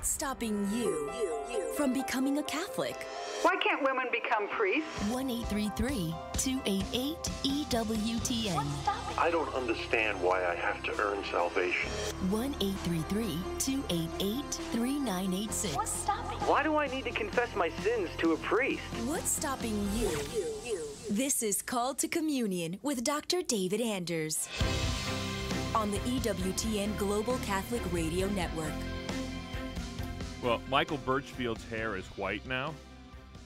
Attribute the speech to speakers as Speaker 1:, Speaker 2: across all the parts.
Speaker 1: What's stopping you from becoming a Catholic?
Speaker 2: Why can't women become priests?
Speaker 1: 1-833-288-EWTN.
Speaker 3: I don't understand why I have to earn salvation.
Speaker 1: 1-833-288-3986.
Speaker 4: What's stopping?
Speaker 5: Why do I need to confess my sins to a priest?
Speaker 1: What's stopping you? This is Called to Communion with Dr. David Anders on the EWTN Global Catholic Radio Network.
Speaker 6: Well, Michael Birchfield's hair is white now,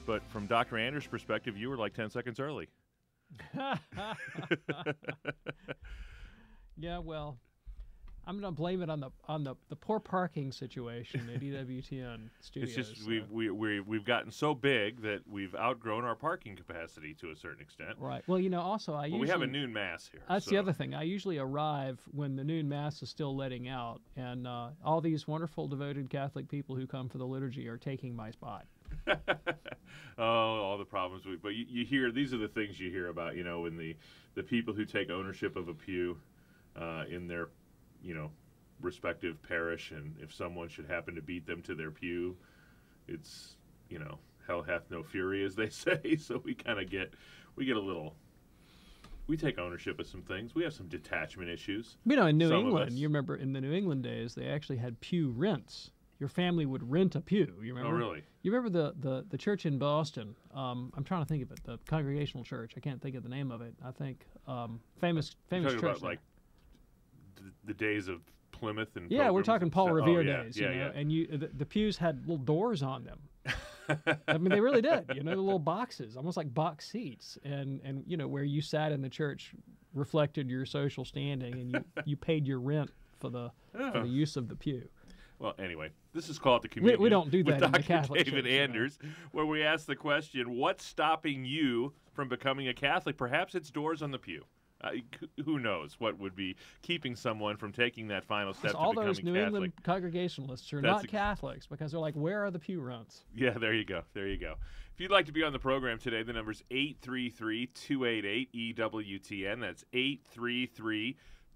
Speaker 6: but from Dr. Anders' perspective, you were like 10 seconds early.
Speaker 7: Yeah, well, I'm going to blame it on the poor parking situation at EWTN Studios.
Speaker 6: It's just we've gotten so big that we've outgrown our parking capacity to a certain extent.
Speaker 7: Right. Well, also
Speaker 6: we have a noon mass here.
Speaker 7: That's the other thing. I usually arrive when the noon mass is still letting out, and all these wonderful, devoted Catholic people who come for the liturgy are taking my spot.
Speaker 6: Oh, all the problems. But you hear, these are the things you hear about, when the people who take ownership of a pew in their respective parish, and if someone should happen to beat them to their pew, it's, hell hath no fury, as they say. So we kind of we take ownership of some things. We have some detachment issues.
Speaker 7: In New England, you remember in the New England days, they actually had pew rents. Your family would rent a pew. You remember?
Speaker 6: Oh, really?
Speaker 7: You remember the church in Boston? I'm trying to think of it. The Congregational Church. I can't think of the name of it. I think famous church.
Speaker 6: About like the days of Plymouth and
Speaker 7: yeah, we're talking Paul Revere days.
Speaker 6: Yeah.
Speaker 7: And the pews had little doors on them. I mean, they really did. The little boxes, almost like box seats, and where you sat in the church reflected your social standing, and you paid your rent for the use of the pew.
Speaker 6: Well, anyway, this is called the Communion.
Speaker 7: We don't do that
Speaker 6: with
Speaker 7: in the Catholic
Speaker 6: David
Speaker 7: Church,
Speaker 6: Anders, where we ask the question, what's stopping you from becoming a Catholic? Perhaps it's doors on the pew. Who knows what would be keeping someone from taking that final step to becoming Catholic.
Speaker 7: All those New England Congregationalists are not Catholics because they're like, where are the pew rents?
Speaker 6: Yeah, there you go. If you'd like to be on the program today, the number's 833-288-EWTN. That's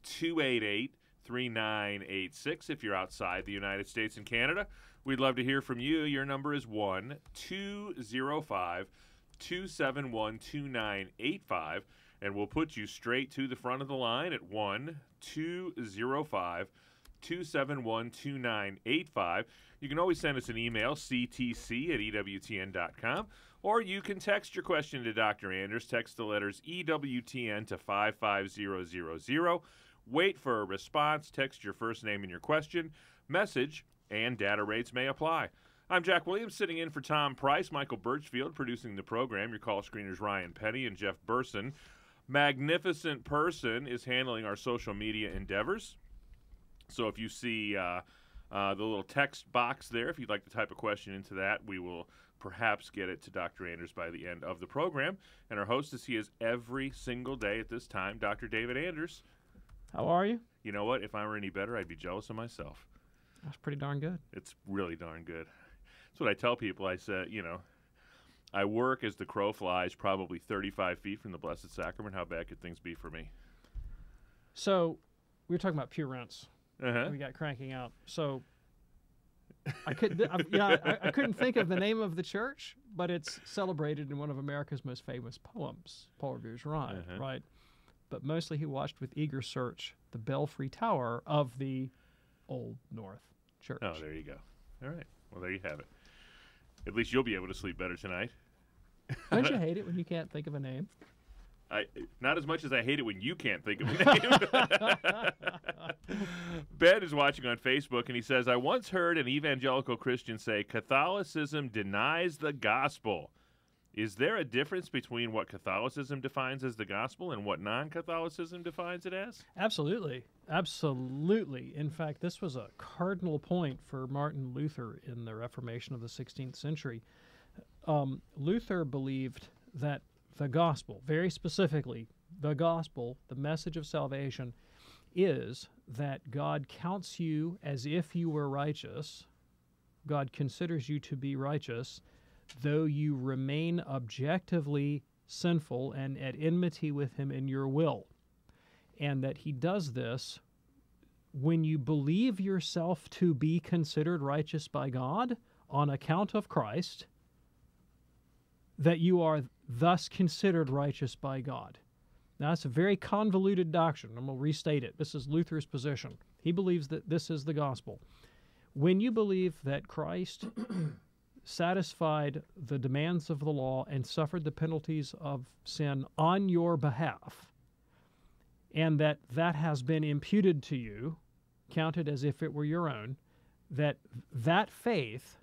Speaker 6: 833-288-3986. If you're outside the United States and Canada, we'd love to hear from you. Your number is 1-205-271-2985, and we'll put you straight to the front of the line at 1-205-271-2985. You can always send us an email, ctc@ewtn.com, or you can text your question to Dr. Anders. Text the letters EWTN to 55000. Wait for a response. Text your first name and your question. Message and data rates may apply. I'm Jack Williams, sitting in for Tom Price. Michael Birchfield producing the program. Your call screeners Ryan Penny and Jeff Burson. Magnificent Person is handling our social media endeavors. So if you see the little text box there, if you'd like to type a question into that, we will perhaps get it to Dr. Anders by the end of the program. And our host, as he is every single day at this time, Dr. David Anders.
Speaker 7: How are you?
Speaker 6: You know what? If I were any better, I'd be jealous of myself.
Speaker 7: That's pretty darn good.
Speaker 6: It's really darn good. That's what I tell people. I said, I work as the crow flies probably 35 feet from the Blessed Sacrament. How bad could things be for me?
Speaker 7: So we were talking about pew rents.
Speaker 6: Uh-huh.
Speaker 7: We got cranking out. So I couldn't think of the name of the church, but it's celebrated in one of America's most famous poems, Paul Revere's Ride, right? But mostly he watched with eager search the belfry tower of the Old North Church.
Speaker 6: Oh, there you go. All right. Well, there you have it. At least you'll be able to sleep better tonight.
Speaker 7: Don't you hate it when you can't think of a name?
Speaker 6: Not as much as I hate it when you can't think of a name. Ben is watching on Facebook, and he says, I once heard an evangelical Christian say, Catholicism denies the gospel. Is there a difference between what Catholicism defines as the gospel and what non-Catholicism defines it as?
Speaker 7: Absolutely. Absolutely. In fact, this was a cardinal point for Martin Luther in the Reformation of the 16th century. Luther believed that the gospel, very specifically, the gospel, the message of salvation, is that God counts you as if you were righteous. God considers you to be righteous, though you remain objectively sinful and at enmity with him in your will. And that he does this when you believe yourself to be considered righteous by God on account of Christ, that you are thus considered righteous by God. Now, that's a very convoluted doctrine. I'm going to restate it. This is Luther's position. He believes that this is the gospel. When you believe that Christ satisfied the demands of the law and suffered the penalties of sin on your behalf, and that that has been imputed to you, counted as if it were your own, that faith,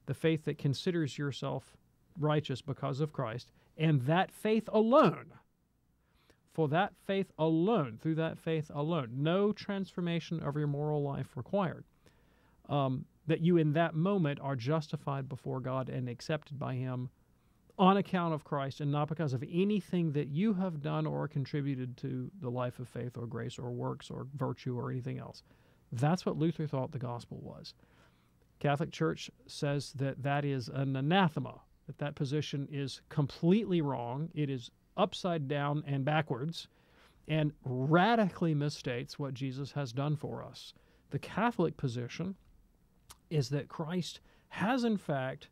Speaker 7: the faith that considers yourself righteous because of Christ, and that faith alone, for that faith alone, through that faith alone, no transformation of your moral life required, that you in that moment are justified before God and accepted by Him on account of Christ and not because of anything that you have done or contributed to the life of faith or grace or works or virtue or anything else. That's what Luther thought the gospel was. Catholic Church says that that is an anathema, that position is completely wrong. It is upside down and backwards and radically misstates what Jesus has done for us. The Catholic position is that Christ has in fact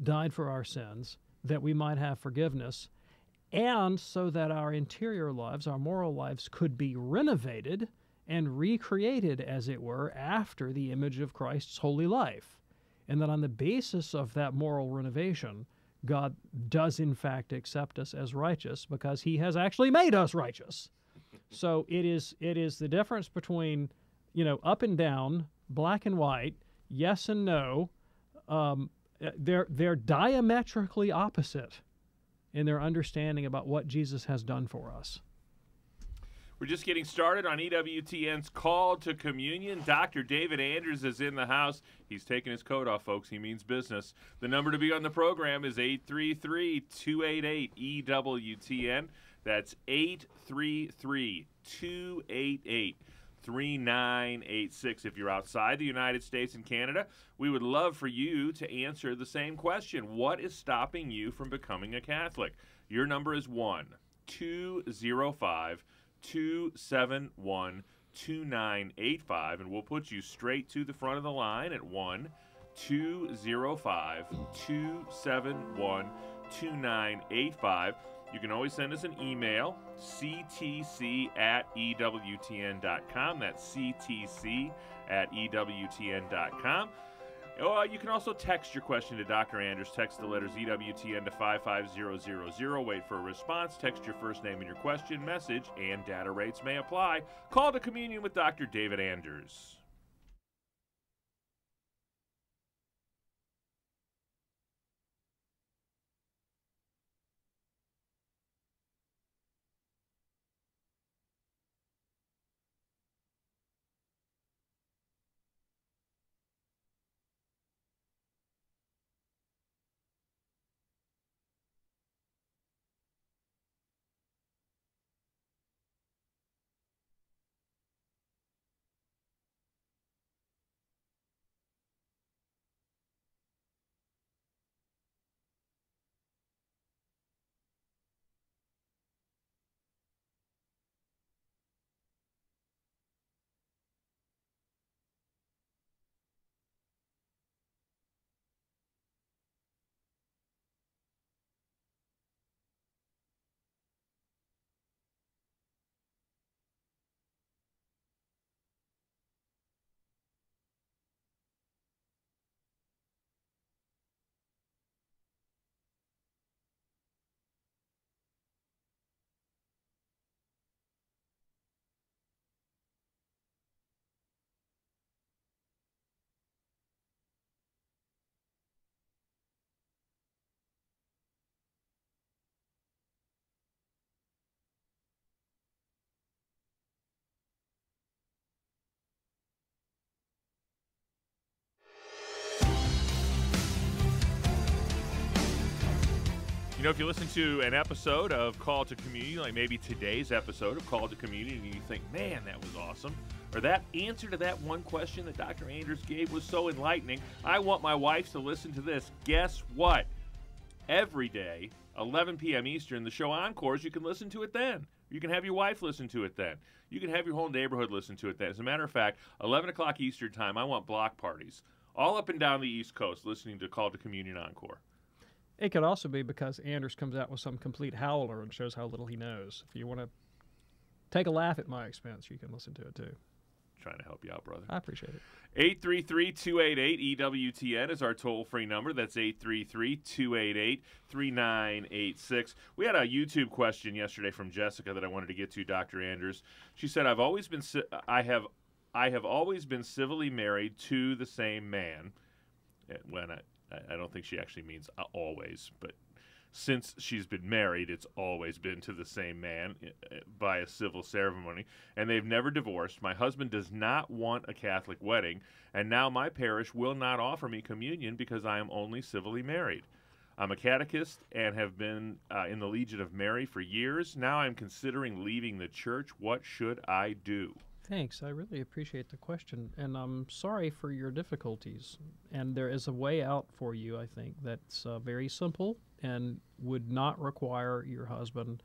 Speaker 7: died for our sins, that we might have forgiveness, and so that our interior lives, our moral lives, could be renovated and recreated, as it were, after the image of Christ's holy life. And that on the basis of that moral renovation, God does in fact accept us as righteous because He has actually made us righteous. So it is the difference between, up and down, black and white, yes and no. They're diametrically opposite in their understanding about what Jesus has done for us.
Speaker 6: We're just getting started on EWTN's Call to Communion. Dr. David Anders is in the house. He's taking his coat off, folks. He means business. The number to be on the program is 833-288-EWTN. That's 833-288-3986. If you're outside the United States and Canada, we would love for you to answer the same question. What is stopping you from becoming a Catholic? Your number is 1-205-271-2985, and we'll put you straight to the front of the line at 1-205-271-2985. You can always send us an email, ctc@ewtn.com. That's ctc@ewtn.com. You can also text your question to Dr. Anders. Text the letters EWTN to 55000. Wait for a response. Text your first name and your question, message, and data rates may apply. Call to Communion with Dr. David Anders. If you listen to an episode of Call to Communion, like maybe today's episode of Call to Communion, and you think, man, that was awesome, or that answer to that one question that Dr. Anders gave was so enlightening, I want my wife to listen to this. Guess what? Every day, 11 p.m. Eastern, the show encores, you can listen to it then. You can have your wife listen to it then. You can have your whole neighborhood listen to it then. As a matter of fact, 11 o'clock Eastern time, I want block parties all up and down the East Coast listening to Call to Communion Encore.
Speaker 7: It could also be because Anders comes out with some complete howler and shows how little he knows. If you want to take a laugh at my expense, you can listen to it too.
Speaker 6: Trying to help you out, brother.
Speaker 7: I appreciate it.
Speaker 6: 833-288-EWTN is our toll-free number. That's 833-288-3986. We had a YouTube question yesterday from Jessica that I wanted to get to, Dr. Anders. She said, I have always been civilly married to the same man. When I don't think she actually means always, but since she's been married, it's always been to the same man by a civil ceremony, and they've never divorced. My husband does not want a Catholic wedding, and now my parish will not offer me communion because I am only civilly married. I'm a catechist and have been in the Legion of Mary for years. Now I'm considering leaving the church. What should I do?
Speaker 7: Thanks. I really appreciate the question, and I'm sorry for your difficulties. And there is a way out for you, I think, that's very simple and would not require your husband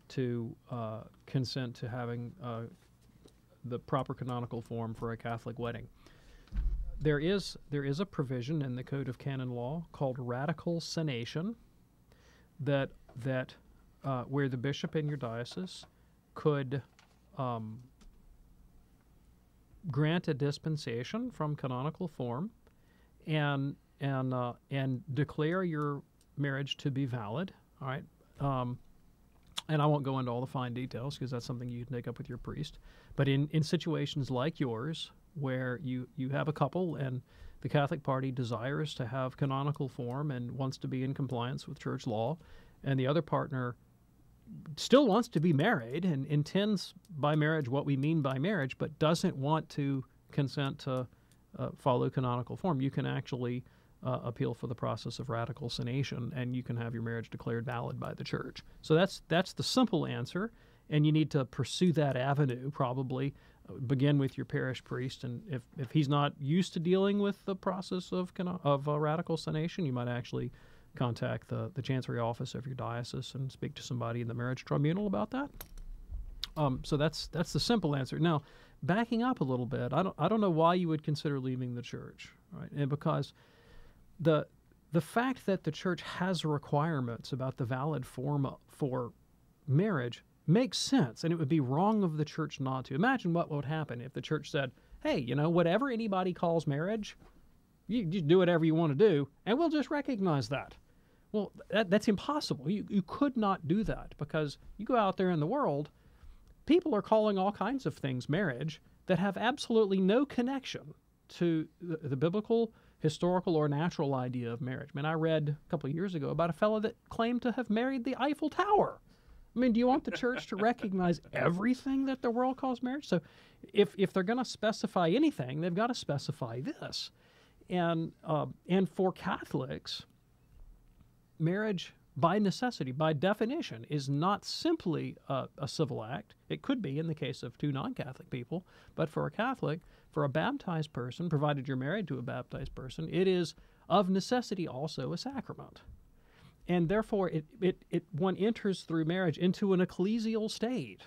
Speaker 7: to consent to having the proper canonical form for a Catholic wedding. There is a provision in the Code of Canon Law called radical sanation that where the bishop in your diocese could grant a dispensation from canonical form and declare your marriage to be valid. All right, and I won't go into all the fine details because that's something you can take up with your priest. But in situations like yours, where you have a couple and the Catholic party desires to have canonical form and wants to be in compliance with church law, and the other partner still wants to be married and intends by marriage what we mean by marriage, but doesn't want to consent to follow canonical form, you can actually appeal for the process of radical sanation, and you can have your marriage declared valid by the church. So that's the simple answer, and you need to pursue that avenue. Probably begin with your parish priest, and if he's not used to dealing with the process of radical sanation, you might actually contact the chancery office of your diocese and speak to somebody in the marriage tribunal about that. So that's the simple answer. Now, backing up a little bit, I don't know why you would consider leaving the church, right? And because the fact that the church has requirements about the valid form for marriage makes sense, and it would be wrong of the church not to. Imagine what would happen if the church said, hey, whatever anybody calls marriage, you just do whatever you want to do, and we'll just recognize that. Well, that's impossible. You could not do that, because you go out there in the world, people are calling all kinds of things marriage that have absolutely no connection to the biblical, historical, or natural idea of marriage. I mean, I read a couple of years ago about a fellow that claimed to have married the Eiffel Tower. I mean, do you want the church to recognize everything that the world calls marriage? So if they're going to specify anything, they've got to specify this. And for Catholics, marriage by necessity, by definition, is not simply a civil act. It could be in the case of two non-Catholic people, but for a Catholic, for a baptized person, provided you're married to a baptized person, it is of necessity also a sacrament. And therefore, one enters through marriage into an ecclesial state.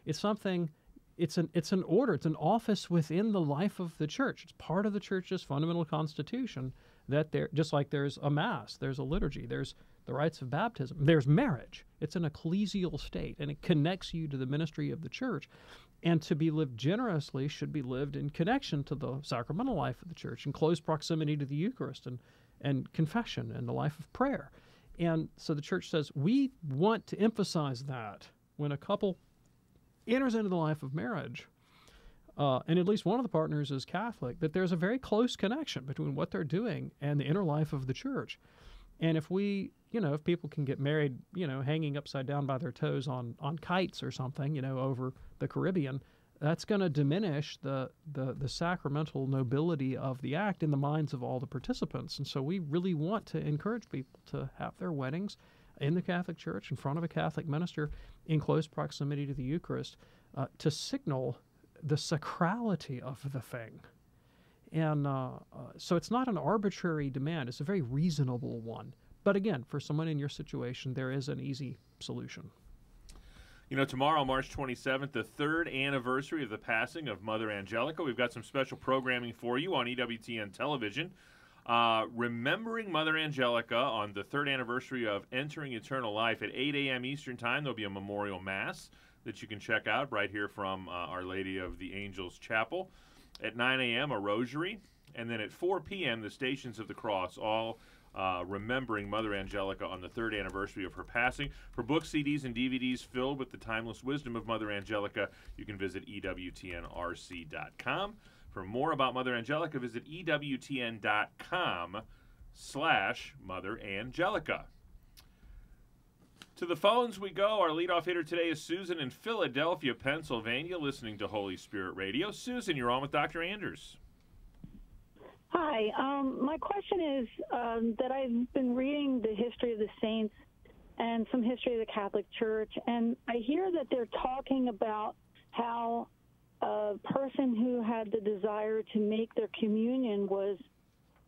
Speaker 7: It's something. It's an order. It's an office within the life of the church. It's part of the church's fundamental constitution that just like there's a mass, there's a liturgy, there's the rites of baptism, there's marriage. It's an ecclesial state, and it connects you to the ministry of the church. And to be lived generously should be lived in connection to the sacramental life of the church, in close proximity to the Eucharist and confession and the life of prayer. And so the church says, we want to emphasize that when a couple enters into the life of marriage, and at least one of the partners is Catholic, that there's a very close connection between what they're doing and the inner life of the church. And if if people can get married, hanging upside down by their toes on kites or something, over the Caribbean, that's going to diminish the sacramental nobility of the act in the minds of all the participants. And so we really want to encourage people to have their weddings in the Catholic Church in front of a Catholic minister in close proximity to the Eucharist to signal the sacrality of the thing. And so it's not an arbitrary demand. It's a very reasonable one. But again, for someone in your situation, there is an easy solution.
Speaker 6: You know, tomorrow, March 27th, the third anniversary of the passing of Mother Angelica. We've got some special programming for you on EWTN television. Remembering Mother Angelica on the third anniversary of entering eternal life at 8 a.m. Eastern Time. There'll be a memorial mass that you can check out right here from Our Lady of the Angels Chapel. At 9 a.m., a rosary. And then at 4 p.m., the Stations of the Cross, all remembering Mother Angelica on the third anniversary of her passing. For books, CDs, and DVDs filled with the timeless wisdom of Mother Angelica, you can visit EWTNRC.com. For more about Mother Angelica, visit EWTN.com/Mother Angelica. To the phones we go. Our leadoff hitter today is Susan in Philadelphia, Pennsylvania, listening to Holy Spirit Radio. Susan, you're on with Dr. Anders.
Speaker 4: Hi. My question is that I've been reading the history of the saints and some history of the Catholic Church, and I hear that they're talking about how a person who had the desire to make their communion was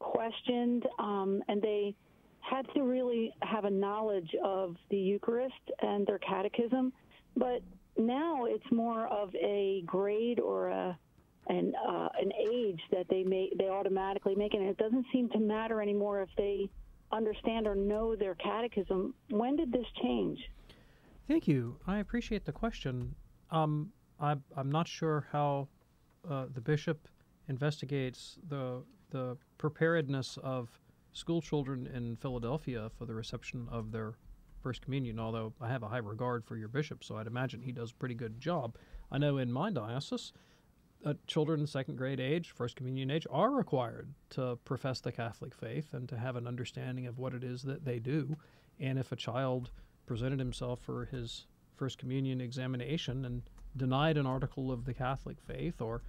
Speaker 4: questioned, and they had to really have a knowledge of the Eucharist and their catechism. But now it's more of a grade or an age that they automatically make, and it doesn't seem to matter anymore if they understand or know their catechism. When did this change?
Speaker 7: Thank you. I appreciate the question. I'm not sure how the bishop investigates the preparedness of school children in Philadelphia for the reception of their First Communion, although I have a high regard for your bishop, so I'd imagine he does a pretty good job. I know in my diocese, children second grade age, First Communion age, are required to profess the Catholic faith and to have an understanding of what it is that they do. And if a child presented himself for his First Communion examination and denied an article of the Catholic faith or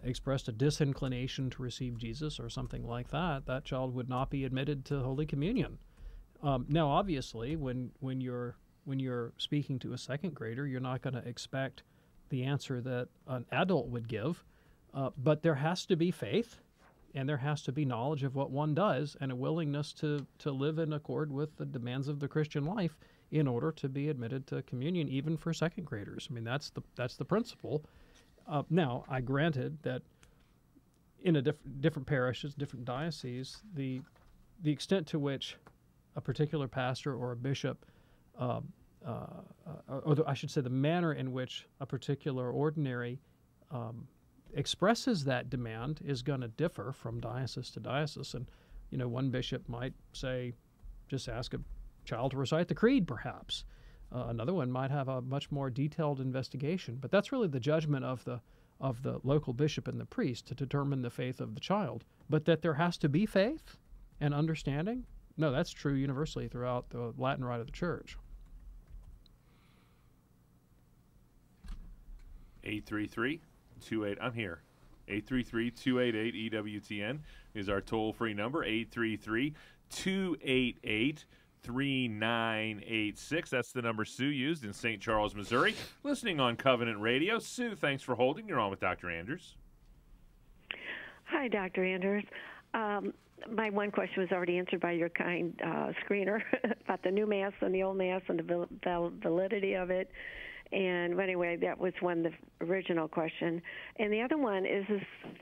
Speaker 7: expressed a disinclination to receive Jesus or something like that, that child would not be admitted to Holy Communion. Now, obviously, when you're speaking to a second grader, you're not going to expect the answer that an adult would give, but there has to be faith, and there has to be knowledge of what one does, and a willingness to live in accord with the demands of the Christian life in order to be admitted to communion, even for second graders. I mean, that's the principle. Now, I granted that in different parishes, different dioceses, the extent to which a particular pastor or a bishop I should say the manner in which a particular ordinary expresses that demand is going to differ from diocese to diocese. And, one bishop might say, just ask a child to recite the creed, perhaps. Another one might have a much more detailed investigation. But that's really the judgment of the local bishop and the priest to determine the faith of the child. But that there has to be faith and understanding, no, that's true universally throughout the Latin Rite of the Church.
Speaker 6: 833-28. I'm here. 833-288 EWTN is our toll-free number. 833-288-3986. That's the number Sue used in St. Charles, Missouri. Listening on Covenant Radio. Sue, thanks for holding. You're on with Dr. Anders.
Speaker 8: Hi, Dr. Anders. My one question was already answered by your kind screener about the new Mass and the old Mass and the validity of it. And anyway, that was the original question. And the other one is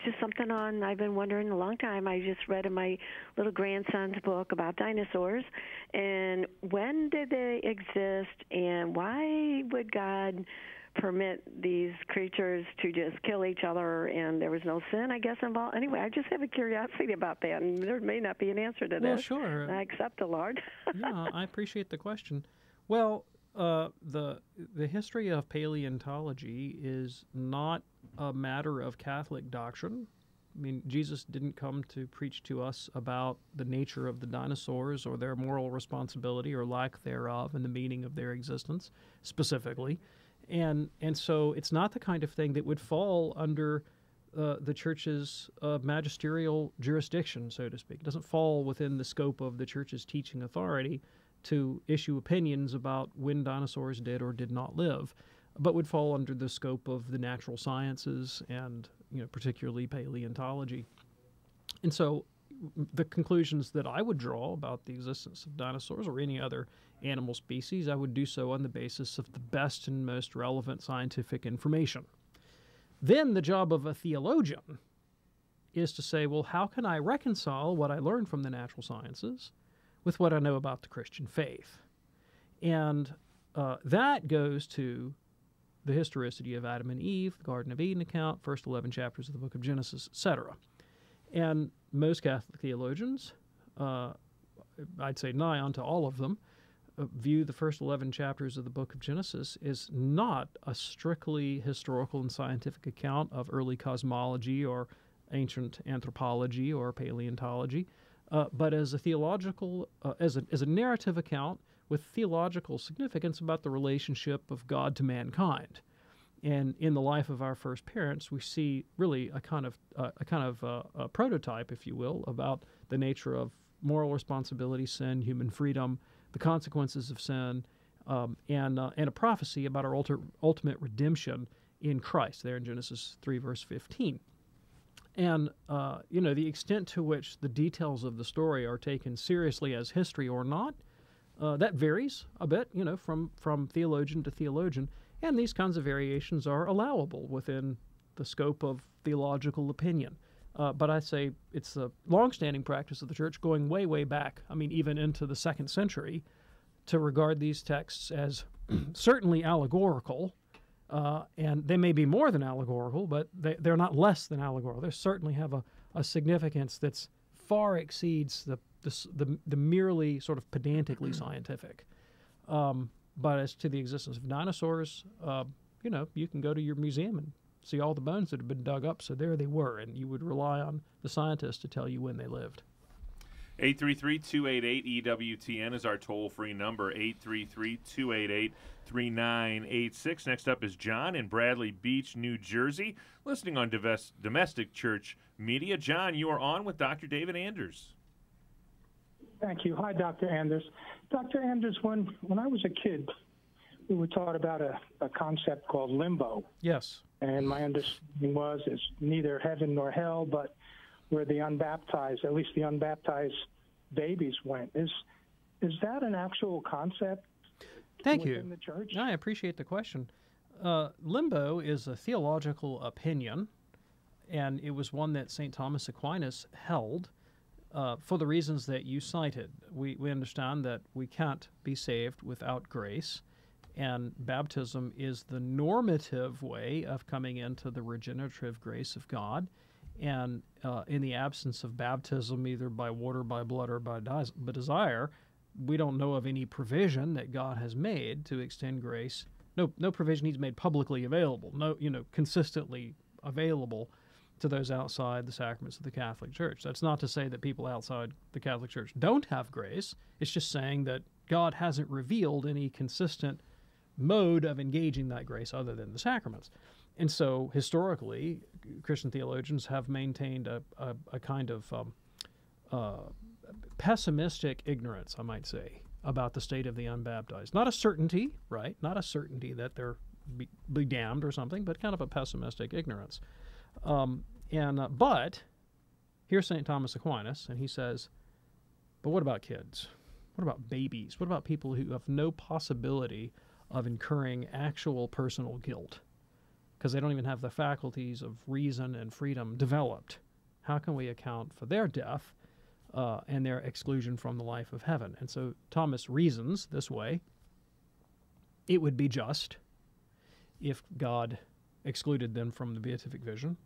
Speaker 8: just something I've been wondering a long time. I just read in my little grandson's book about dinosaurs. And when did they exist? And why would God permit these creatures to just kill each other, and there was no sin, I guess, involved? Anyway, I just have a curiosity about that, and there may not be an answer to this.
Speaker 7: Well, sure.
Speaker 8: I accept the Lord.
Speaker 7: Yeah, I appreciate the question. Well, the history of paleontology is not a matter of Catholic doctrine. I mean, Jesus didn't come to preach to us about the nature of the dinosaurs or their moral responsibility or lack thereof and the meaning of their existence specifically. And so it's not the kind of thing that would fall under the Church's magisterial jurisdiction, so to speak. It doesn't fall within the scope of the Church's teaching authority to issue opinions about when dinosaurs did or did not live, but would fall under the scope of the natural sciences and, particularly paleontology. And so, the conclusions that I would draw about the existence of dinosaurs or any other animal species, I would do so on the basis of the best and most relevant scientific information. Then the job of a theologian is to say, well, how can I reconcile what I learned from the natural sciences with what I know about the Christian faith? And that goes to the historicity of Adam and Eve, the Garden of Eden account, first 11 chapters of the book of Genesis, etc. And most Catholic theologians, I'd say nigh unto all of them, view the first 11 chapters of the book of Genesis as not a strictly historical and scientific account of early cosmology or ancient anthropology or paleontology, but as a theological, as a narrative account with theological significance about the relationship of God to mankind. And in the life of our first parents, we see really a kind of a prototype, if you will, about the nature of moral responsibility, sin, human freedom, the consequences of sin, and a prophecy about our ultimate redemption in Christ, there in Genesis 3, verse 15. And, the extent to which the details of the story are taken seriously as history or not, that varies a bit, from theologian to theologian. And these kinds of variations are allowable within the scope of theological opinion. But I say it's a longstanding practice of the Church going way, way back, even into the 2nd century, to regard these texts as certainly allegorical, and they may be more than allegorical, but they're not less than allegorical. They certainly have a significance that's far exceeds the merely sort of pedantically scientific. But as to the existence of dinosaurs, you can go to your museum and see all the bones that have been dug up, so there they were, and you would rely on the scientists to tell you when they lived.
Speaker 6: 833-288-EWTN is our toll-free number, 833-288-3986. Next up is John in Bradley Beach, New Jersey, listening on Domestic Church Media. John, you are on with Dr. David Anders.
Speaker 9: Thank you. Hi, Dr. Anders. Dr. Anders, when I was a kid, we were taught about a concept called limbo.
Speaker 7: Yes.
Speaker 9: And my understanding was it's neither heaven nor hell, but where the unbaptized, at least the unbaptized babies went. Is that an actual concept?
Speaker 7: Thank
Speaker 9: within
Speaker 7: you.
Speaker 9: The church?
Speaker 7: I appreciate the question. Limbo is a theological opinion, and it was one that St. Thomas Aquinas held for the reasons that you cited. We understand that we can't be saved without grace, and baptism is the normative way of coming into the regenerative grace of God. And in the absence of baptism, either by water, by blood, or by desire, we don't know of any provision that God has made to extend grace. No provision He's made publicly available. Consistently available to those outside the sacraments of the Catholic Church. That's not to say that people outside the Catholic Church don't have grace. It's just saying that God hasn't revealed any consistent mode of engaging that grace other than the sacraments. And so, historically, Christian theologians have maintained a kind of pessimistic ignorance, I might say, about the state of the unbaptized. Not a certainty, right? Not a certainty that they're be damned or something, but kind of a pessimistic ignorance. But here's St. Thomas Aquinas, and he says, but what about kids? What about babies? What about people who have no possibility of incurring actual personal guilt? Because they don't even have the faculties of reason and freedom developed. How can we account for their death and their exclusion from the life of heaven? And so Thomas reasons this way. It would be just if God excluded them from the beatific vision,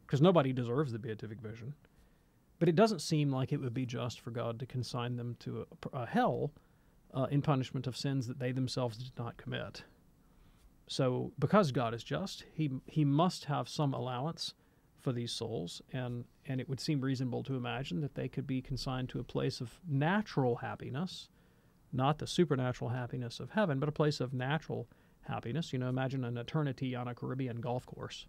Speaker 7: because nobody deserves the beatific vision. But it doesn't seem like it would be just for God to consign them to a hell in punishment of sins that they themselves did not commit. So because God is just, he must have some allowance for these souls, and it would seem reasonable to imagine that they could be consigned to a place of natural happiness, not the supernatural happiness of heaven, but a place of natural happiness. Imagine an eternity on a Caribbean golf course.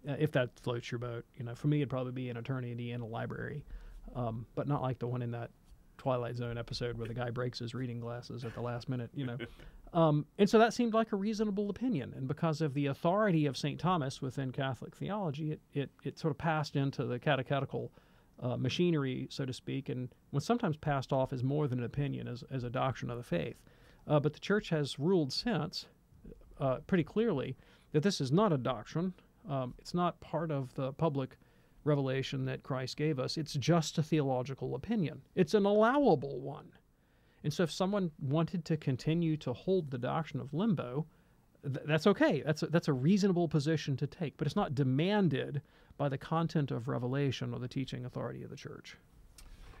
Speaker 7: If that floats your boat. For me, it'd probably be an eternity in a library, but not like the one in that Twilight Zone episode where the guy breaks his reading glasses at the last minute, And so that seemed like a reasonable opinion. And because of the authority of St. Thomas within Catholic theology, it sort of passed into the catechetical machinery, so to speak, and was sometimes passed off as more than an opinion, as a doctrine of the faith. But the Church has ruled since pretty clearly that this is not a doctrine. It's not part of the public revelation that Christ gave us. It's just a theological opinion. It's an allowable one. And so if someone wanted to continue to hold the doctrine of limbo, that's okay. That's a reasonable position to take, but it's not demanded by the content of revelation or the teaching authority of the Church.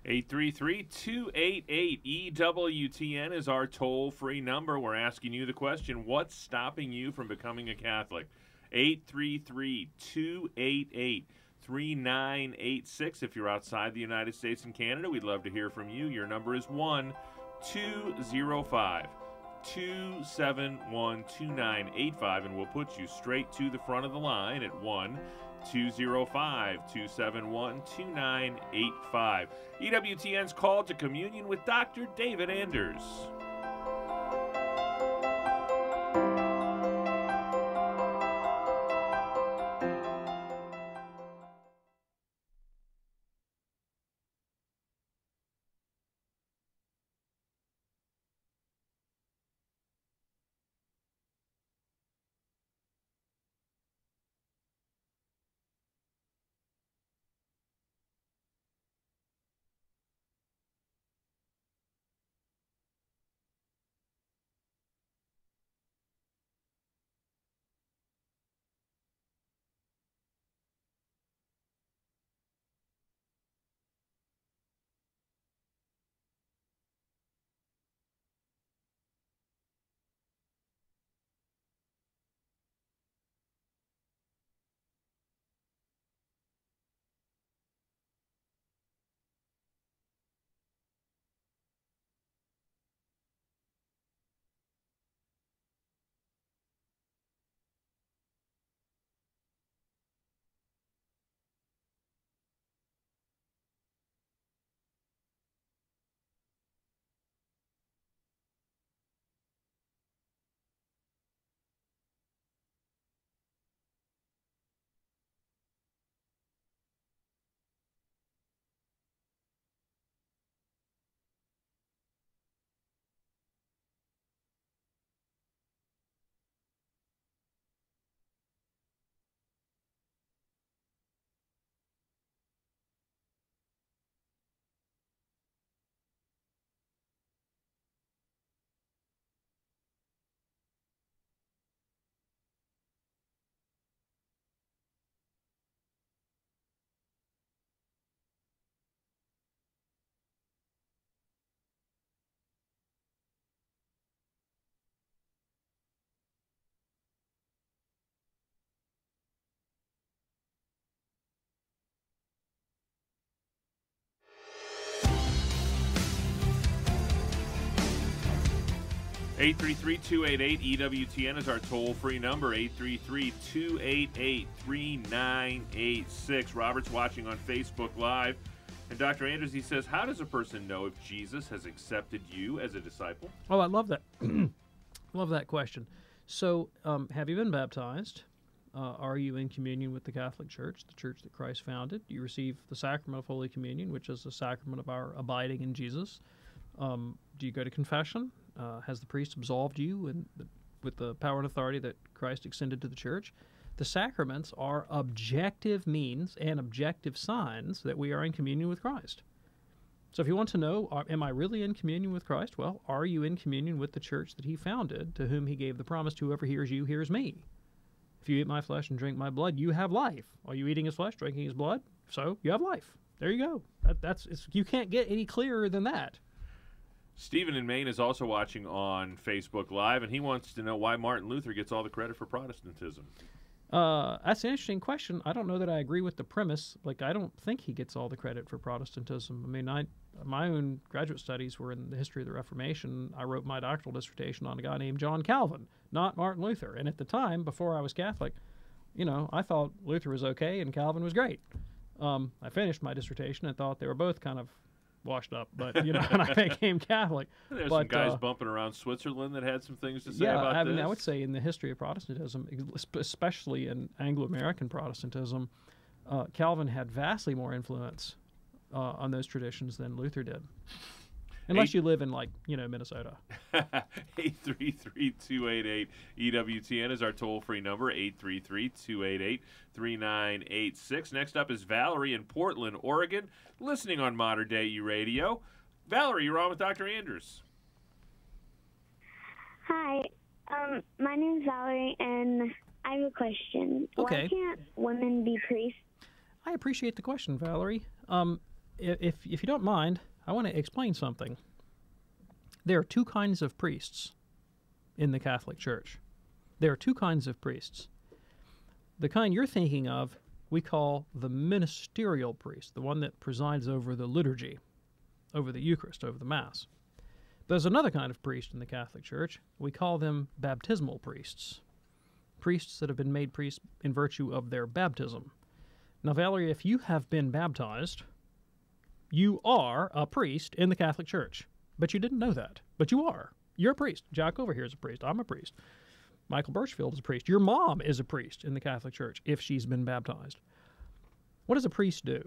Speaker 6: 833-288-EWTN is our toll-free number. We're asking you the question, what's stopping you from becoming a Catholic? 833-288-3986. If you're outside the United States and Canada, we'd love to hear from you. Your number is 1-205-271-2985, and we'll put you straight to the front of the line at 1-205-271-2985. EWTN's Call to Communion with Dr. David Anders. Eight 833-288-EWTN is our toll-free number, 833-288-3986. Robert's watching on Facebook Live. And Dr. Anders, he says, how does a person know if Jesus has accepted you as a disciple?
Speaker 7: Oh, I love that. Love that question. So, have you been baptized? Are you in communion with the Catholic Church, the church that Christ founded? Do you receive the sacrament of Holy Communion, which is the sacrament of our abiding in Jesus? Do you go to confession? Has the priest absolved you with the power and authority that Christ extended to the church? The sacraments are objective means and objective signs that we are in communion with Christ. So if you want to know, am I really in communion with Christ? Well, are you in communion with the church that he founded, to whom he gave the promise, whoever hears you hears me? If you eat my flesh and drink my blood, you have life. Are you eating his flesh, drinking his blood? So you have life. There you go. You can't get any clearer than that.
Speaker 6: Stephen in Maine is also watching on Facebook Live, and he wants to know why Martin Luther gets all the credit for Protestantism.
Speaker 7: That's an interesting question. I don't know that I agree with the premise. I don't think he gets all the credit for Protestantism. I mean, my own graduate studies were in the history of the Reformation. I wrote my doctoral dissertation on a guy named John Calvin, not Martin Luther. And at the time, before I was Catholic, I thought Luther was okay and Calvin was great. I finished my dissertation and thought they were both kind of washed up, but when I became Catholic.
Speaker 6: There's some guys bumping around Switzerland that had some things to say about this.
Speaker 7: I would say in the history of Protestantism, especially in Anglo-American Protestantism, Calvin had vastly more influence on those traditions than Luther did. Unless you live in, like, Minnesota.
Speaker 6: 833-288-EWTN is our toll-free number, 833-288-3986. Next up is Valerie in Portland, Oregon, listening on Modern Day U Radio. Valerie, you're on with Dr. Anders.
Speaker 10: Hi, my name's Valerie, and I have a question.
Speaker 7: Okay.
Speaker 10: Why can't women be priests?
Speaker 7: I appreciate the question, Valerie. If you don't mind, I want to explain something. There are two kinds of priests in the Catholic Church. There are two kinds of priests. The kind you're thinking of, we call the ministerial priest, the one that presides over the liturgy, over the Eucharist, over the Mass. There's another kind of priest in the Catholic Church. We call them baptismal priests. Priests that have been made priests in virtue of their baptism. Now, Valerie, if you have been baptized, you are a priest in the Catholic Church. But you didn't know that. But you are. You're a priest. Jack over here is a priest. I'm a priest. Michael Birchfield is a priest. Your mom is a priest in the Catholic Church if she's been baptized. What does a priest do?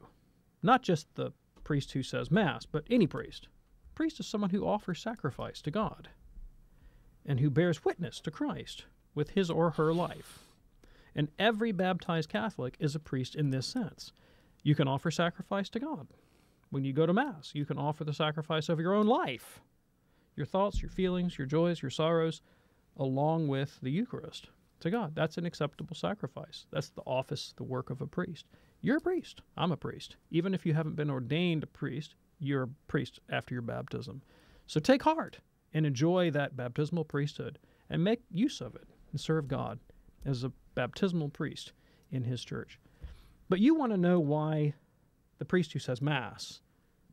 Speaker 7: Not just the priest who says Mass, but any priest. A priest is someone who offers sacrifice to God and who bears witness to Christ with his or her life. And every baptized Catholic is a priest in this sense. You can offer sacrifice to God. When you go to Mass, you can offer the sacrifice of your own life, your thoughts, your feelings, your joys, your sorrows, along with the Eucharist to God. That's an acceptable sacrifice. That's the office, the work of a priest. You're a priest. I'm a priest. Even if you haven't been ordained a priest, you're a priest after your baptism. So take heart and enjoy that baptismal priesthood and make use of it and serve God as a baptismal priest in his church. But you want to know why the priest who says Mass,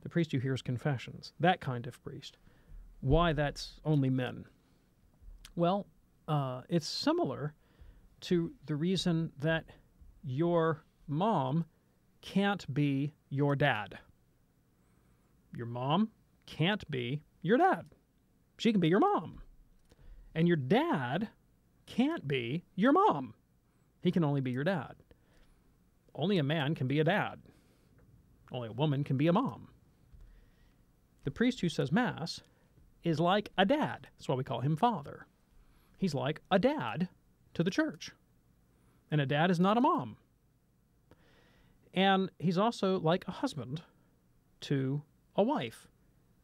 Speaker 7: the priest who hears confessions, that kind of priest, why that's only men. Well, it's similar to the reason that your mom can't be your dad. Your mom can't be your dad. She can be your mom. And your dad can't be your mom. He can only be your dad. Only a man can be a dad. Only a woman can be a mom. The priest who says Mass is like a dad. That's why we call him Father. He's like a dad to the church. And a dad is not a mom. And he's also like a husband to a wife.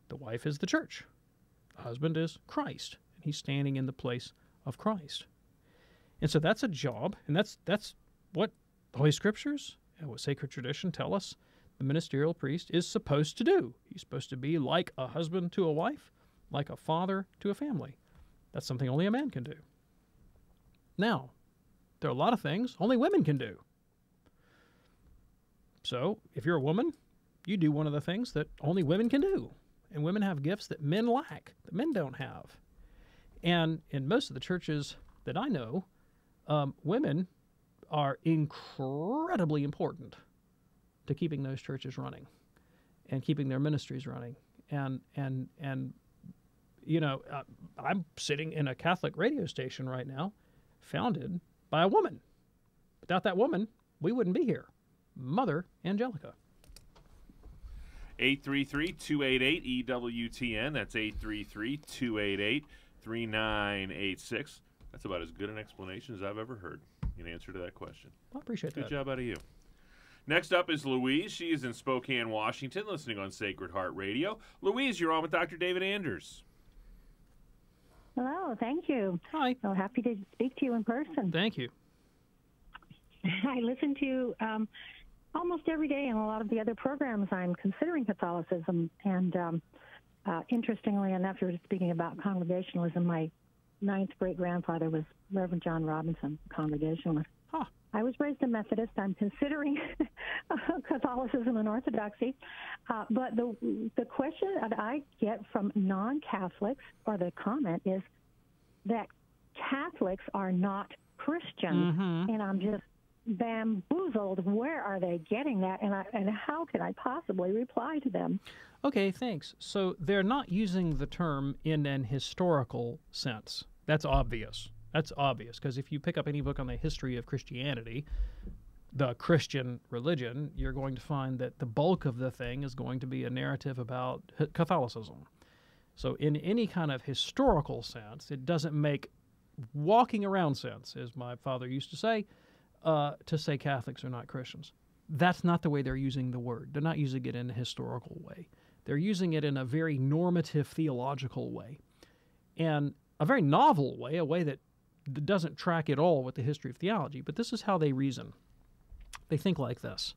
Speaker 7: The wife is the church. The husband is Christ. And he's standing in the place of Christ. And so that's a job, and that's what the Holy Scriptures and what sacred tradition tell us the ministerial priest is supposed to do. He's supposed to be like a husband to a wife, like a father to a family. That's something only a man can do. Now, there are a lot of things only women can do. So, if you're a woman, you do one of the things that only women can do. And women have gifts that men lack, that men don't have. And in most of the churches that I know, women are incredibly important to keeping those churches running and keeping their ministries running. And I'm sitting in a Catholic radio station right now founded by a woman. Without that woman, we wouldn't be here. Mother Angelica.
Speaker 6: 833-288-EWTN. That's 833-288-3986. That's about as good an explanation as I've ever heard in answer to that question.
Speaker 7: I appreciate that.
Speaker 6: Good job out of you. Next up is Louise. She is in Spokane, Washington, listening on Sacred Heart Radio. Louise, you're on with Dr. David Anders.
Speaker 11: Hello, thank you.
Speaker 7: Hi.
Speaker 11: So happy to speak to you in person.
Speaker 7: Thank you.
Speaker 11: I listen to you almost every day in a lot of the other programs. I'm considering Catholicism, and interestingly enough, you were speaking about Congregationalism. My ninth great-grandfather was Reverend John Robinson, Congregationalist.
Speaker 7: Huh.
Speaker 11: I was raised a Methodist. I'm considering Catholicism and Orthodoxy. But the question that I get from non-Catholics, or the comment, is that Catholics are not Christians.
Speaker 7: Mm-hmm.
Speaker 11: And I'm just bamboozled. Where are they getting that? And how can I possibly reply to them?
Speaker 7: Okay, thanks. So they're not using the term in an historical sense. That's obvious. That's obvious, because if you pick up any book on the history of Christianity, the Christian religion, you're going to find that the bulk of the thing is going to be a narrative about Catholicism. So in any kind of historical sense, it doesn't make walking around sense, as my father used to say Catholics are not Christians. That's not the way they're using the word. They're not using it in a historical way. They're using it in a very normative theological way, and a very novel way, a way that doesn't track at all with the history of theology. But this is how they reason. They think like this.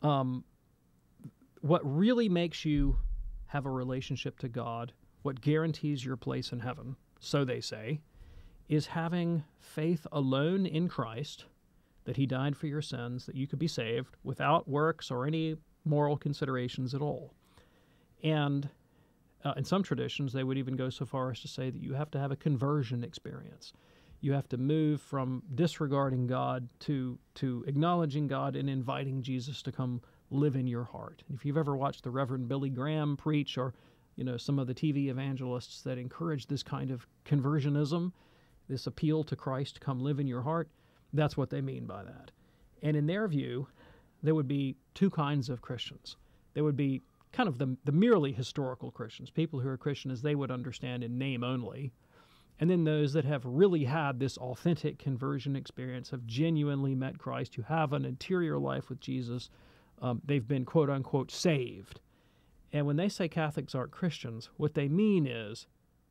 Speaker 7: What really makes you have a relationship to God, what guarantees your place in heaven, so they say, is having faith alone in Christ, that he died for your sins, that you could be saved without works or any moral considerations at all. And in some traditions, they would even go so far as to say that you have to have a conversion experience. You have to move from disregarding God to acknowledging God and inviting Jesus to come live in your heart. And if you've ever watched the Reverend Billy Graham preach, or some of the TV evangelists that encourage this kind of conversionism, this appeal to Christ to come live in your heart, that's what they mean by that. And in their view, there would be two kinds of Christians. There would be kind of the merely historical Christians, people who are Christian as they would understand in name only, and then those that have really had this authentic conversion experience, have genuinely met Christ, who have an interior life with Jesus. They've been, quote-unquote, saved. And when they say Catholics aren't Christians, what they mean is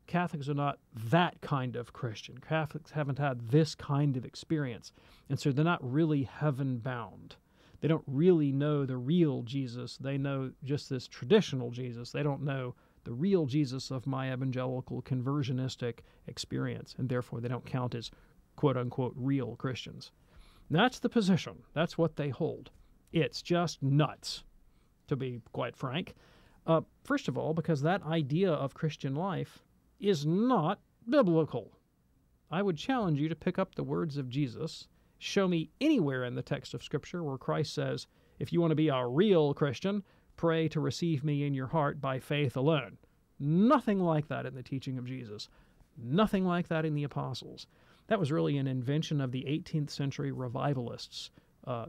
Speaker 7: Catholics are not that kind of Christian. Catholics haven't had this kind of experience, and so they're not really heaven-bound. They don't really know the real Jesus. They know just this traditional Jesus. They don't know the real Jesus of my evangelical conversionistic experience, and therefore they don't count as, quote-unquote, real Christians. That's the position. That's what they hold. It's just nuts, to be quite frank. First of all, because that idea of Christian life is not biblical. I would challenge you to pick up the words of Jesus. Show me anywhere in the text of Scripture where Christ says, if you want to be a real Christian, pray to receive me in your heart by faith alone. Nothing like that in the teaching of Jesus. Nothing like that in the apostles. That was really an invention of the 18th century revivalists.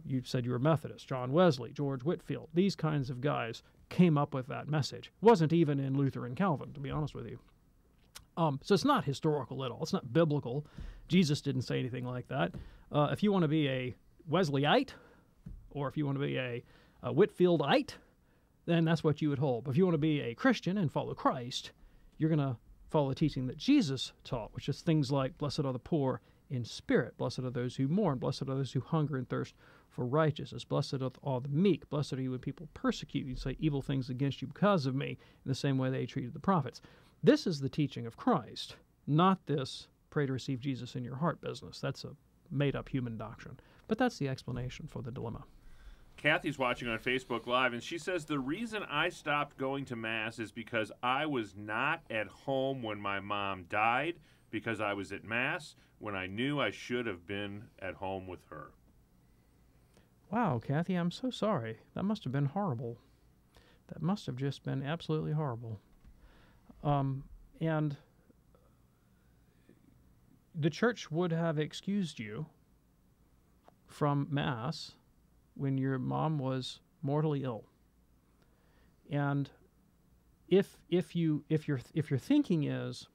Speaker 7: You said you were Methodist. John Wesley, George Whitefield, these kinds of guys came up with that message. It wasn't even in Luther and Calvin, to be honest with you. So it's not historical at all. It's not biblical. Jesus didn't say anything like that. If you want to be a Wesleyite, or if you want to be a Whitefieldite, then that's what you would hold. But if you want to be a Christian and follow Christ, you're going to follow the teaching that Jesus taught, which is things like, blessed are the poor in spirit, blessed are those who mourn, blessed are those who hunger and thirst for righteousness, blessed are the meek, blessed are you when people persecute you and say evil things against you because of me, in the same way they treated the prophets. This is the teaching of Christ, not this pray to receive Jesus in your heart business. That's a made-up human doctrine. But that's the explanation for the dilemma.
Speaker 6: Kathy's watching on Facebook Live, and she says, the reason I stopped going to Mass is because I was not at home when my mom died, because I was at Mass when I knew I should have been at home with her.
Speaker 7: Wow, Kathy, I'm so sorry. That must have been horrible. That must have just been absolutely horrible. And the church would have excused you from Mass when your mom was mortally ill. And if your thinking is,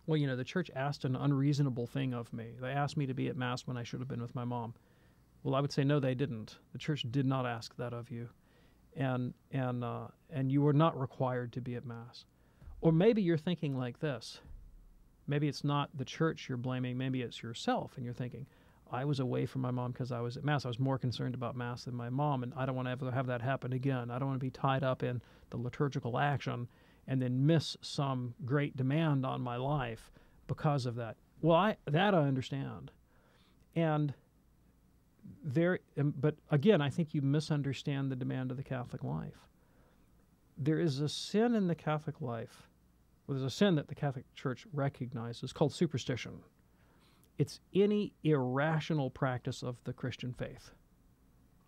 Speaker 7: well, the church asked an unreasonable thing of me. They asked me to be at Mass when I should have been with my mom. Well, I would say no, they didn't. The church did not ask that of you, and you were not required to be at Mass. Or maybe you're thinking like this. Maybe it's not the church you're blaming. Maybe it's yourself, and you're thinking, I was away from my mom because I was at Mass. I was more concerned about Mass than my mom, and I don't want to ever have that happen again. I don't want to be tied up in the liturgical action and then miss some great demand on my life because of that. Well, I understand. But again, I think you misunderstand the demand of the Catholic life. There is a sin in the Catholic life. Well, there's a sin that the Catholic Church recognizes called superstition. It's any irrational practice of the Christian faith.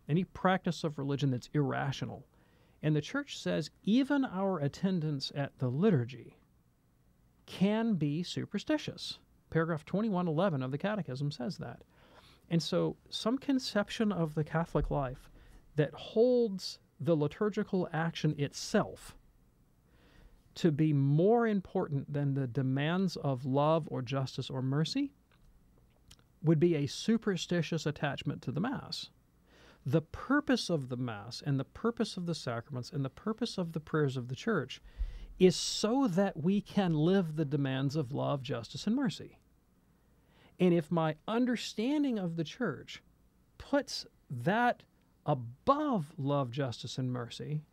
Speaker 7: Any practice of religion that's irrational. And the Church says even our attendance at the liturgy can be superstitious. Paragraph 2111 of the Catechism says that. And so some conception of the Catholic life that holds the liturgical action itself to be more important than the demands of love or justice or mercy would be a superstitious attachment to the Mass. The purpose of the Mass and the purpose of the sacraments and the purpose of the prayers of the Church is so that we can live the demands of love, justice, and mercy. And if my understanding of the Church puts that above love, justice, and mercy,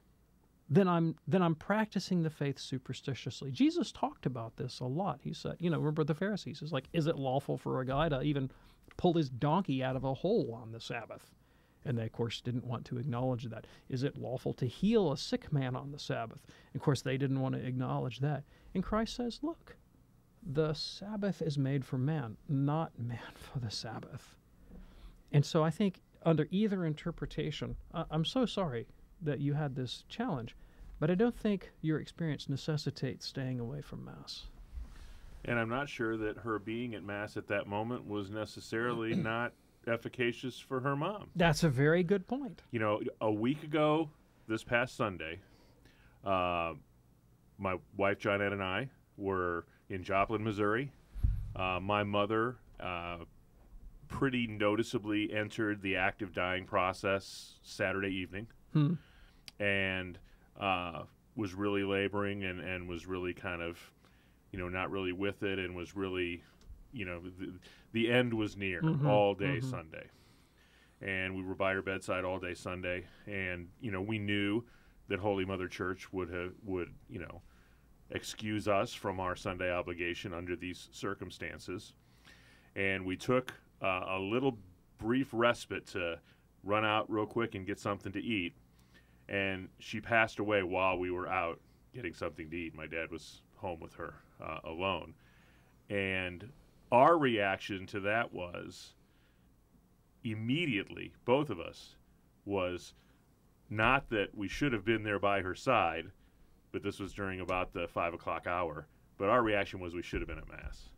Speaker 7: then I'm practicing the faith superstitiously. Jesus talked about this a lot. He said, remember the Pharisees? It's like, is it lawful for a guy to even pull his donkey out of a hole on the Sabbath? And they, of course, didn't want to acknowledge that. Is it lawful to heal a sick man on the Sabbath? And of course, they didn't want to acknowledge that. And Christ says, look, the Sabbath is made for man, not man for the Sabbath. And so I think under either interpretation, I'm so sorry that you had this challenge, but I don't think your experience necessitates staying away from Mass.
Speaker 6: And I'm not sure that her being at Mass at that moment was necessarily not efficacious for her mom.
Speaker 7: That's a very good point.
Speaker 6: A week ago, this past Sunday, my wife Johnette and I were in Joplin, Missouri. My mother pretty noticeably entered the active dying process Saturday evening. And was really laboring and was really kind of, not really with it, and was really, the end was near all day Sunday. And we were by her bedside all day Sunday. And, we knew that Holy Mother Church would excuse us from our Sunday obligation under these circumstances. And we took a little brief respite to run out real quick and get something to eat. And she passed away while we were out getting something to eat. My dad was home with her alone. And our reaction to that was immediately, both of us, was not that we should have been there by her side, but this was during about the 5 o'clock hour. But our reaction was we should have been at Mass.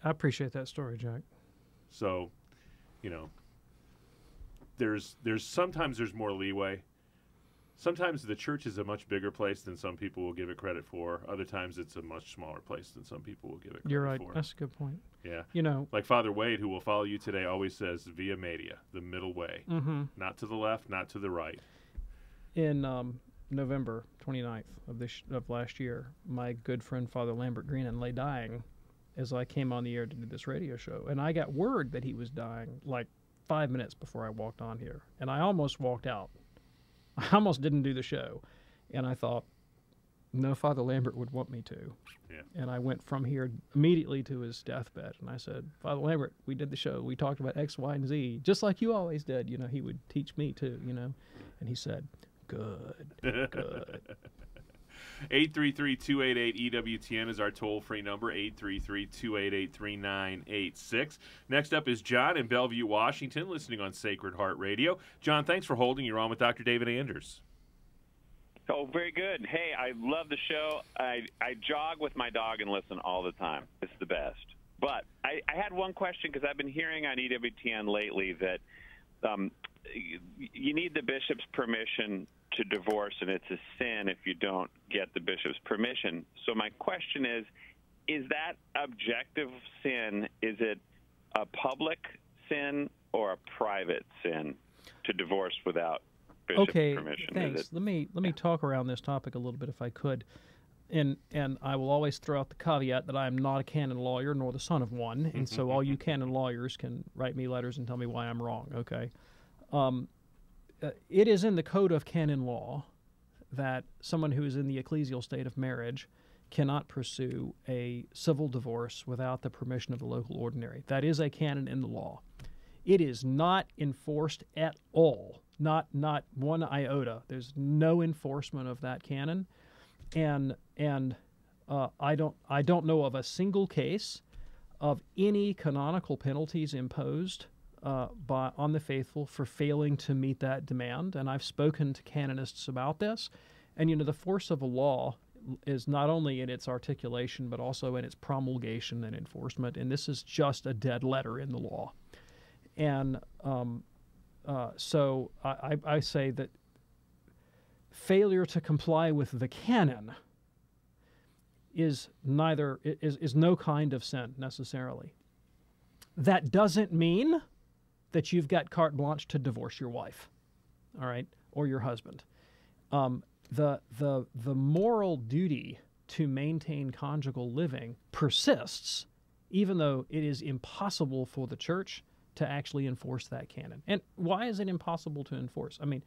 Speaker 7: I appreciate that story, Jack.
Speaker 6: So, there's sometimes there's more leeway. Sometimes the church is a much bigger place than some people will give it credit for. Other times it's a much smaller place than some people will give it credit for.
Speaker 7: You're right. That's a good point.
Speaker 6: Yeah. Like Father Wade, who will follow you today, always says via media, the middle way. Not to the left, not to the right.
Speaker 7: In November 29th of last year, my good friend Father Lambert Greenan lay dying as I came on the air to do this radio show. And I got word that he was dying like 5 minutes before I walked on here. And I almost walked out. I almost didn't do the show. And I thought, no, Father Lambert would want me to.
Speaker 6: Yeah.
Speaker 7: And I went from here immediately to his deathbed. And I said, Father Lambert, we did the show. We talked about X, Y, and Z, just like you always did. He would teach me too, And he said, good, good.
Speaker 6: 833-288-EWTN is our toll-free number, 833-288-3986. Next up is John in Bellevue, Washington, listening on Sacred Heart Radio. John, thanks for holding. You're on with Dr. David Anders.
Speaker 12: Oh, very good. Hey, I love the show. I jog with my dog and listen all the time. It's the best. But I had one question, because I've been hearing on EWTN lately that you need the bishop's permission to divorce, and it's a sin if you don't get the bishop's permission. So my question is that objective sin, is it a public sin or a private sin to divorce without bishop's permission?
Speaker 7: Okay, thanks. Let me talk around this topic a little bit if I could. And I will always throw out the caveat that I am not a canon lawyer nor the son of one, and so all you canon lawyers can write me letters and tell me why I'm wrong, okay? It is in the Code of Canon Law that someone who is in the ecclesial state of marriage cannot pursue a civil divorce without the permission of the local ordinary. That is a canon in the law. It is not enforced at all, not one iota. There's no enforcement of that canon, and I don't know of a single case of any canonical penalties imposed on the faithful for failing to meet that demand. And I've spoken to canonists about this. And, the force of a law is not only in its articulation but also in its promulgation and enforcement. And this is just a dead letter in the law. And so I say that failure to comply with the canon is no kind of sin necessarily. That doesn't mean that you've got carte blanche to divorce your wife, all right, or your husband. The moral duty to maintain conjugal living persists, even though it is impossible for the church to actually enforce that canon. And why is it impossible to enforce? I mean,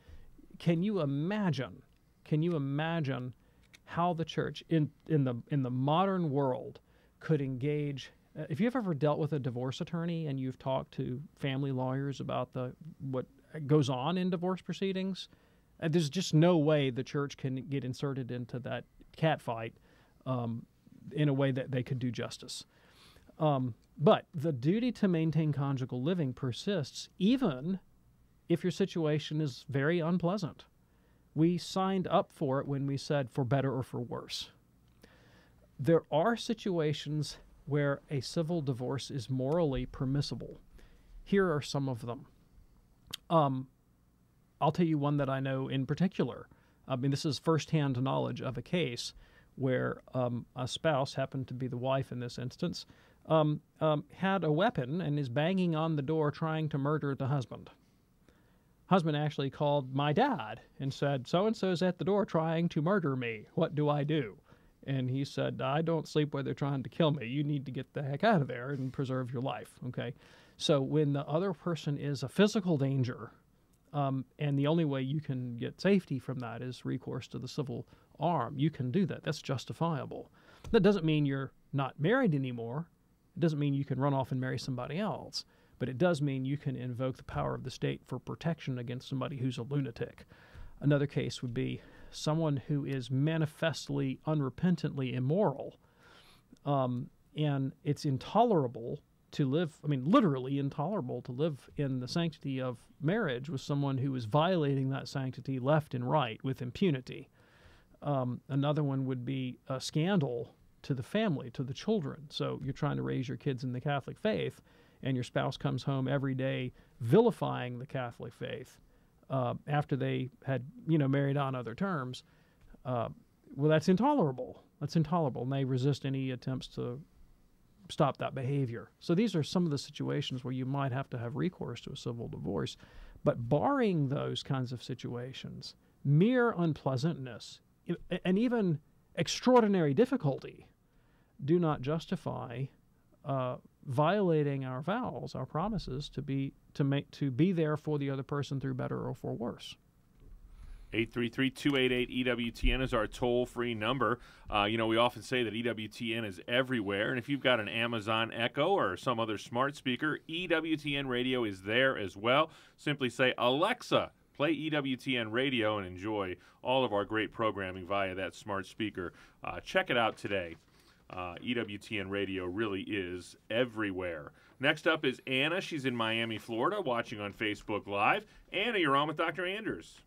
Speaker 7: can you imagine how the church in the modern world could engage? If you've ever dealt with a divorce attorney and you've talked to family lawyers about what goes on in divorce proceedings, there's just no way the church can get inserted into that catfight in a way that they could do justice. But the duty to maintain conjugal living persists even if your situation is very unpleasant. We signed up for it when we said for better or for worse. There are situations where a civil divorce is morally permissible. Here are some of them. I'll tell you one that I know in particular. I mean, this is firsthand knowledge of a case where a spouse, happened to be the wife in this instance, had a weapon and is banging on the door trying to murder the husband. Husband actually called my dad and said, so-and-so's at the door trying to murder me. What do I do? And he said, I don't sleep where they're trying to kill me. You need to get the heck out of there and preserve your life, okay? So when the other person is a physical danger, and the only way you can get safety from that is recourse to the civil arm, you can do that. That's justifiable. That doesn't mean you're not married anymore. It doesn't mean you can run off and marry somebody else. But it does mean you can invoke the power of the state for protection against somebody who's a lunatic. Another case would be someone who is manifestly, unrepentantly immoral, and it's intolerable to live, I mean, literally intolerable to live in the sanctity of marriage with someone who is violating that sanctity left and right with impunity. Another one would be a scandal to the family, to the children. So you're trying to raise your kids in the Catholic faith, and your spouse comes home every day vilifying the Catholic faith after they had, married on other terms. Well, that's intolerable. That's intolerable, and they resist any attempts to stop that behavior. So these are some of the situations where you might have to have recourse to a civil divorce. But barring those kinds of situations, mere unpleasantness and even extraordinary difficulty do not justify violating our vows, our promises to be there for the other person through better or for worse.
Speaker 6: 833-288-EWTN is our toll-free number. We often say that EWTN is everywhere, and if you've got an Amazon Echo or some other smart speaker, EWTN Radio is there as well. Simply say, Alexa, play EWTN Radio, and enjoy all of our great programming via that smart speaker. Check it out today. EWTN Radio really is everywhere. Next up is Anna. She's in Miami, Florida, watching on Facebook Live. Anna, you're on with Dr. Anders.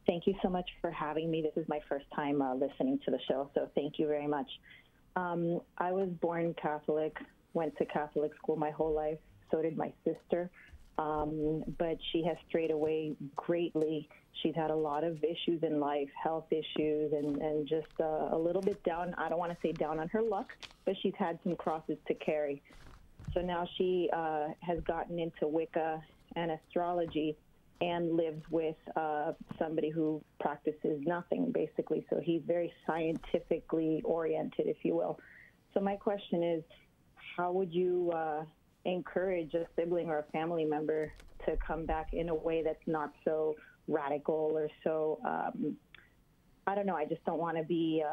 Speaker 13: Thank you so much for having me. This is my first time listening to the show, so thank you very much. I was born Catholic, went to Catholic school my whole life. So did my sister, but she has strayed away greatly. She's had a lot of issues in life, health issues, and just a little bit down. I don't want to say down on her luck, but she's had some crosses to carry. So now she has gotten into Wicca and astrology and lives with somebody who practices nothing, basically. So he's very scientifically oriented, if you will. So my question is, how would you encourage a sibling or a family member to come back in a way that's not so radical or so, I don't know, I just don't want to be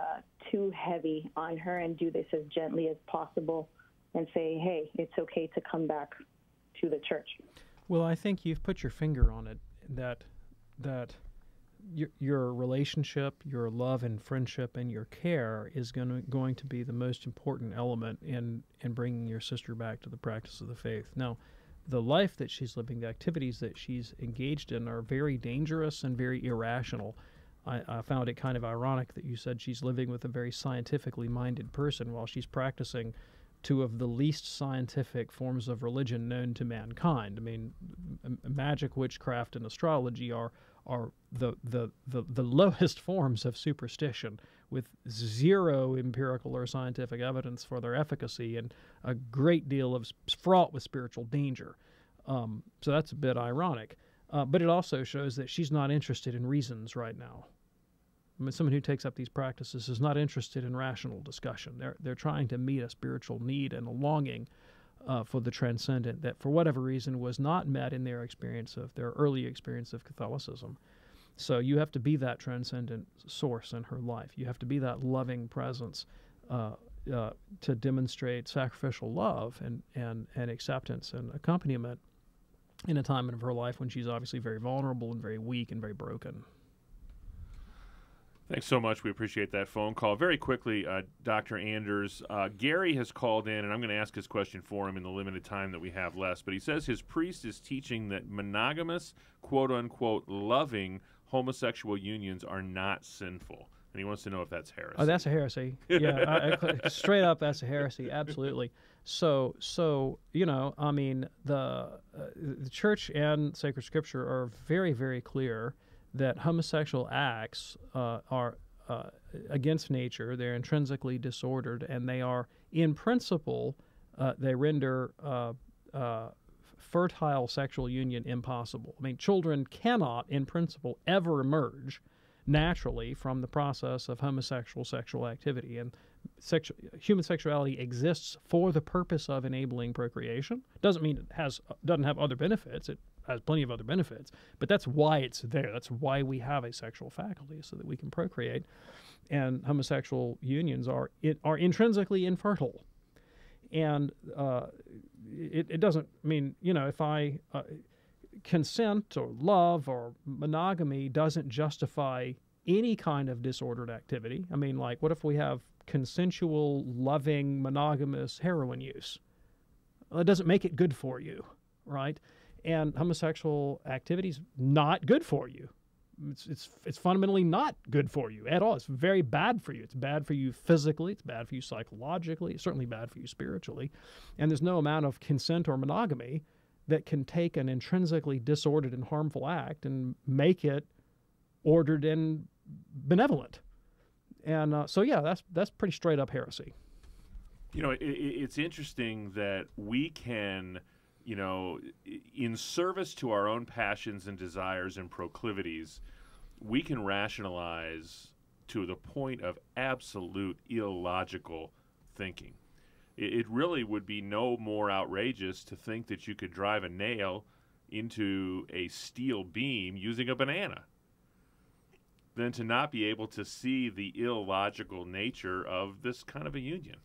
Speaker 13: too heavy on her, and do this as gently as possible and say, hey, it's okay to come back to the church.
Speaker 7: Well, I think you've put your finger on it, that your relationship, your love and friendship and your care is going to be the most important element in bringing your sister back to the practice of the faith. Now, the life that she's living, the activities that she's engaged in are very dangerous and very irrational. I found it kind of ironic that you said she's living with a very scientifically minded person while she's practicing two of the least scientific forms of religion known to mankind. I mean, magic, witchcraft, and astrology are the lowest forms of superstition, with zero empirical or scientific evidence for their efficacy and a great deal of fraught with spiritual danger. So that's a bit ironic. But it also shows that she's not interested in reasons right now. I mean, someone who takes up these practices is not interested in rational discussion. They're trying to meet a spiritual need and a longing for the transcendent that, for whatever reason, was not met in their early experience of Catholicism. So you have to be that transcendent source in her life. You have to be that loving presence to demonstrate sacrificial love and acceptance and accompaniment in a time of her life when she's obviously very vulnerable and very weak and very broken.
Speaker 6: Thanks so much. We appreciate that phone call. Very quickly, Dr. Anders, Gary has called in, and I'm going to ask his question for him in the limited time that we have left. But he says his priest is teaching that monogamous, quote-unquote, loving homosexual unions are not sinful. And he wants to know if that's heresy.
Speaker 7: Oh, that's a heresy. Yeah, straight up, that's a heresy. Absolutely. So I mean, the Church and Sacred Scripture are very, very clear that homosexual acts are against nature. They're intrinsically disordered, and they are, in principle, they render fertile sexual union impossible. I mean, children cannot, in principle, ever emerge naturally from the process of homosexual sexual activity. And human sexuality exists for the purpose of enabling procreation. Doesn't mean it doesn't have other benefits. It has plenty of other benefits, but that's why it's there. That's why we have a sexual faculty, so that we can procreate. And homosexual unions are intrinsically infertile. And it doesn't mean, if I consent or love or monogamy doesn't justify any kind of disordered activity. I mean, like, what if we have consensual, loving, monogamous heroin use? Well, it doesn't make it good for you, right? And homosexual activity is not good for you. It's fundamentally not good for you at all. It's very bad for you. It's bad for you physically. It's bad for you psychologically. It's certainly bad for you spiritually. And there's no amount of consent or monogamy that can take an intrinsically disordered and harmful act and make it ordered and benevolent. And that's pretty straight up heresy.
Speaker 6: It's interesting that we can, in service to our own passions and desires and proclivities, we can rationalize to the point of absolute illogical thinking. It really would be no more outrageous to think that you could drive a nail into a steel beam using a banana than to not be able to see the illogical nature of this kind of a union.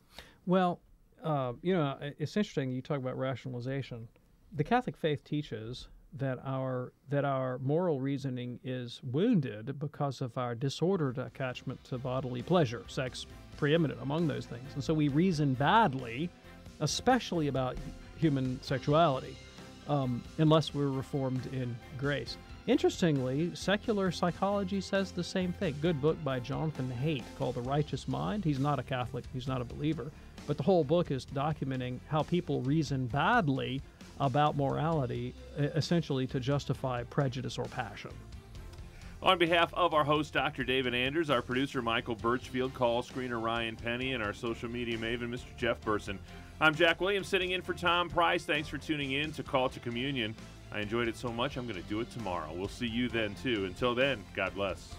Speaker 7: Well, it's interesting you talk about rationalization. The Catholic faith teaches that our moral reasoning is wounded because of our disordered attachment to bodily pleasure, sex preeminent among those things. And so we reason badly, especially about human sexuality, unless we're reformed in grace. Interestingly, secular psychology says the same thing. Good book by Jonathan Haidt called The Righteous Mind. He's not a Catholic, he's not a believer, but the whole book is documenting how people reason badly about morality, essentially to justify prejudice or passion.
Speaker 6: On behalf of our host, Dr. David Anders, our producer, Michael Birchfield, call screener Ryan Penny, and our social media maven, Mr. Jeff Burson, I'm Jack Williams, sitting in for Tom Price. Thanks for tuning in to Call to Communion. I enjoyed it so much, I'm going to do it tomorrow. We'll see you then, too. Until then, God bless.